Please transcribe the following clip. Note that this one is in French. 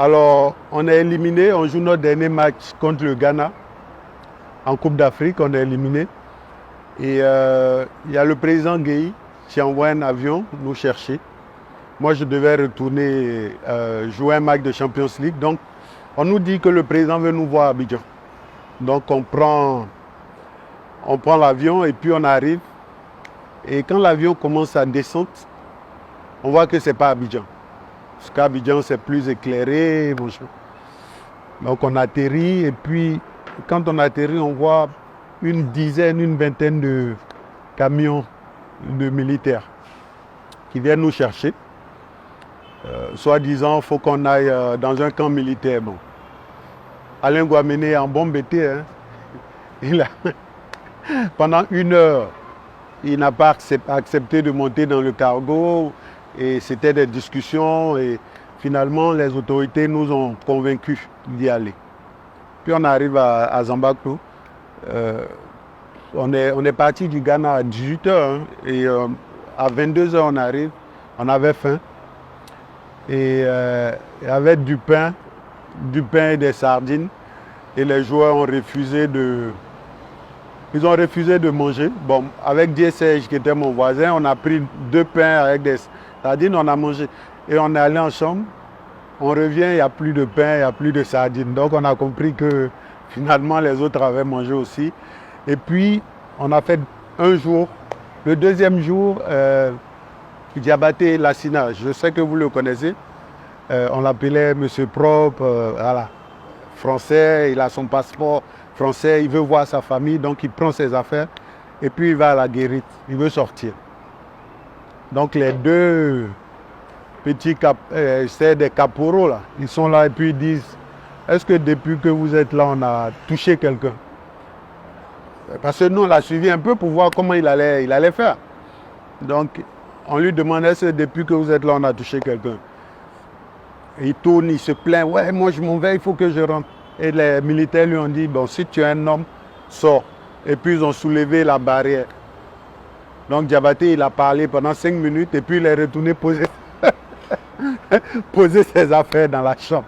Alors, on est éliminé, on joue notre dernier match contre le Ghana. En Coupe d'Afrique, on est éliminé. Et il y a le président Gueye qui envoie un avion nous chercher. Moi, je devais retourner jouer un match de Champions League. Donc, on nous dit que le président veut nous voir à Abidjan. Donc, on prend l'avion et puis on arrive. Et quand l'avion commence à descendre, on voit que ce n'est pas Abidjan. Parce qu'Abidjan, c'est plus éclairé. Donc, on atterrit et puis, quand on atterrit, on voit une vingtaine de camions de militaires qui viennent nous chercher. Soi-disant, il faut qu'on aille dans un camp militaire. Bon. Alain Guaméné est en bon bêté. Hein. Pendant 1 heure, il n'a pas accepté de monter dans le cargo. Et c'était des discussions. Et finalement, les autorités nous ont convaincus d'y aller. Puis on arrive à Zambaclo. On est parti du Ghana à 18h. Hein, et à 22h, on arrive. On avait faim. Et avec du pain et des sardines. Et les joueurs ont refusé de manger. Bon, avec DSH qui était mon voisin, on a pris 2 pains avec des sardines, on a mangé. Et on est allé en chambre. On revient, il n'y a plus de pain, il n'y a plus de sardines. Donc on a compris que finalement les autres avaient mangé aussi. Et puis on a fait un jour. Le deuxième jour, Diabaté Lassina, je sais que vous le connaissez. On l'appelait Monsieur Propre, voilà, français, il a son passeport français, il veut voir sa famille, donc il prend ses affaires et puis il va à la guérite, il veut sortir. Donc les 2 petits c'est des caporaux là, ils sont là et puis ils disent, est-ce que depuis que vous êtes là, on a touché quelqu'un? Parce que nous, on l'a suivi un peu pour voir comment il allait faire. Donc, on lui demandait, est-ce que depuis que vous êtes là, on a touché quelqu'un? Il tourne, il se plaint, ouais, moi je m'en vais, il faut que je rentre. Et les militaires lui ont dit, bon, si tu es un homme, sors. Et puis ils ont soulevé la barrière. Donc Diabaté, il a parlé pendant 5 minutes et puis il est retourné poser ses affaires dans la chambre.